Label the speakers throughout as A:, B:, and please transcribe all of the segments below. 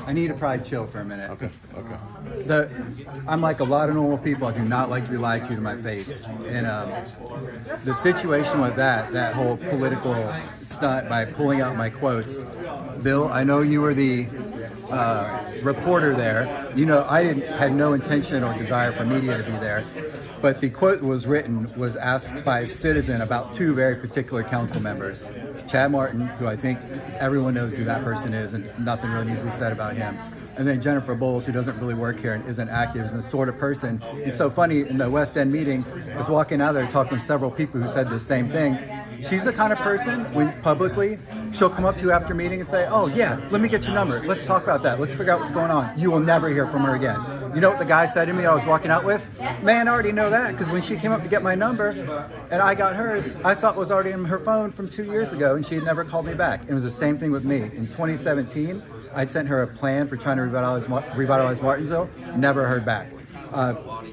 A: I need to probably chill for a minute.
B: Okay. Okay.
A: I'm like a lot of normal people. I do not like to be lied to my face. And the situation with that whole political stunt by pulling out my quotes, Bill, I know you were the reporter there. You know, I had no intention or desire for media to be there. But the quote that was written was asked by a citizen about two very particular council members. Chad Martin, who I think everyone knows who that person is, and nothing really needs to be said about him. And then Jennifer Bowles, who doesn't really work here and isn't active, is the sort of person. It's so funny, in the West End meeting, I was walking out there talking to several people who said the same thing. She's the kind of person, when publicly, she'll come up to you after a meeting and say, oh yeah, let me get your number. Let's talk about that. Let's figure out what's going on. You will never hear from her again. You know what the guy said to me I was walking out with? Man, I already know that, because when she came up to get my number and I got hers, I saw it was already in her phone from 2 years ago and she had never called me back. It was the same thing with me. In 2017, I'd sent her a plan for trying to revitalize Martinsville, never heard back.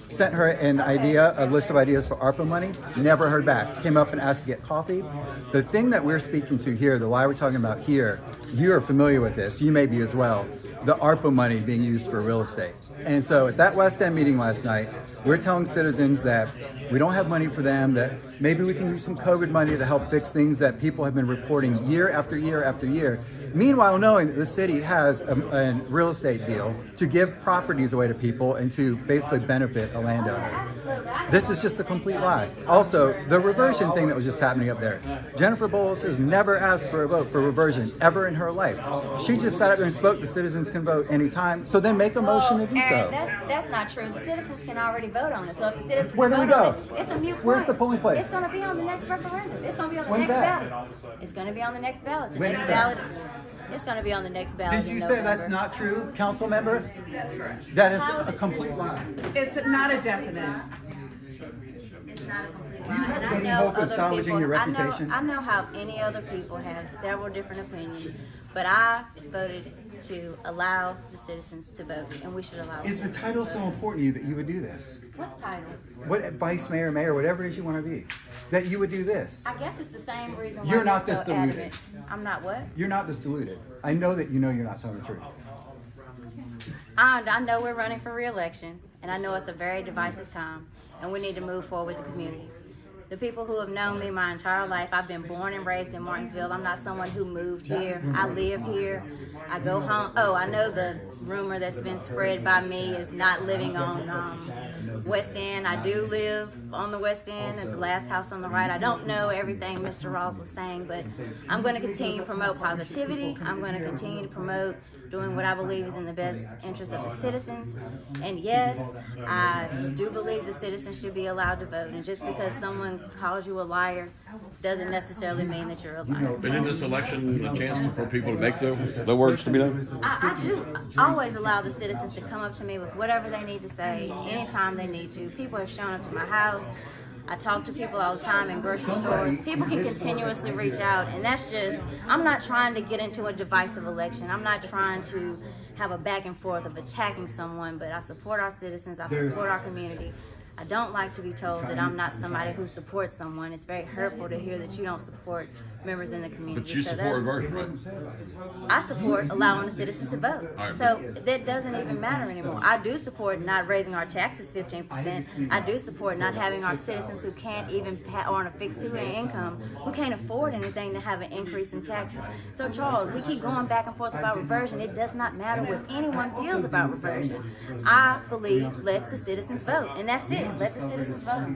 A: Sent her a list of ideas for ARPA money, never heard back. Came up and asked to get coffee. The thing that we're speaking to here, the why we're talking about here, you are familiar with this, you may be as well, the ARPA money being used for real estate. And so at that West End meeting last night, we're telling citizens that we don't have money for them, that maybe we can use some COVID money to help fix things that people have been reporting year after year after year. Meanwhile, knowing that the city has a real estate deal to give properties away to people and to basically benefit a landowner. This is just a complete lie. Also, the reversion thing that was just happening up there. Jennifer Bowles has never asked for a vote for reversion ever in her life. She just sat up there and spoke, the citizens can vote anytime, so then make a motion to do so.
C: That's not true. The citizens can already vote on it. So if the citizens
A: Where do we go?
C: It's a mute point.
A: Where's the polling place?
C: It's going to be on the next referendum. It's going to be on the
A: When's
C: next
A: that?
C: ballot. It's going to be on the next ballot.
A: When is that?
C: It's going to be on the next ballot.
A: Did you say that's not true, council member? That is a complete lie.
D: It's not a definite.
C: It's not a complete
A: Do you have
C: lie.
A: any hope of salvaging your reputation?
C: I know how any other people have several different opinions, but I voted to allow the citizens to vote, and we should allow
A: Is
C: them.
A: the title so important to you that you would do this?
C: What title?
A: What vice mayor, mayor, whatever it is you want to be, that you would do this?
C: I guess it's the same reason why
A: You're not
C: they're
A: this
C: so
A: deluded.
C: adamant. I'm not what?
A: You're not this deluded. I know that you know you're not telling the truth.
C: I know we're running for re-election, and I know it's a very divisive time, and we need to move forward with the community. The people who have known me my entire life, I've been born and raised in Martinsville. I'm not someone who moved here. I live here. I go home. Oh, I know the rumor that's been spread by me is not living on West End. I do live on the West End at the last house on the right. I don't know everything Mr. Rawls was saying, but I'm going to continue to promote positivity. I'm going to continue to promote doing what I believe is in the best interest of the citizens. And yes, I do believe the citizens should be allowed to vote. And just because someone calls you a liar doesn't necessarily mean that you're a liar.
B: But in this election, a chance for people to make the works to be done?
C: I do always allow the citizens to come up to me with whatever they need to say, anytime they need to. People have shown up to my house. I talk to people all the time in grocery stores. People can continuously reach out, and that's just, I'm not trying to get into a divisive election. I'm not trying to have a back and forth of attacking someone, but I support our citizens, I support our community. I don't like to be told that I'm not somebody who supports someone. It's very hurtful to hear that you don't support members in the community.
B: But you support reversion, right?
C: I support allowing the citizens to vote.
B: All right.
C: So that doesn't even matter anymore. I do support not raising our taxes 15%. I do support not having our citizens who can't even on a fixed income, who can't afford anything to have an increase in taxes. So Charles, we keep going back and forth about reversion. It does not matter what anyone feels about reversion. I believe let the citizens vote, and that's it. Let the citizens vote.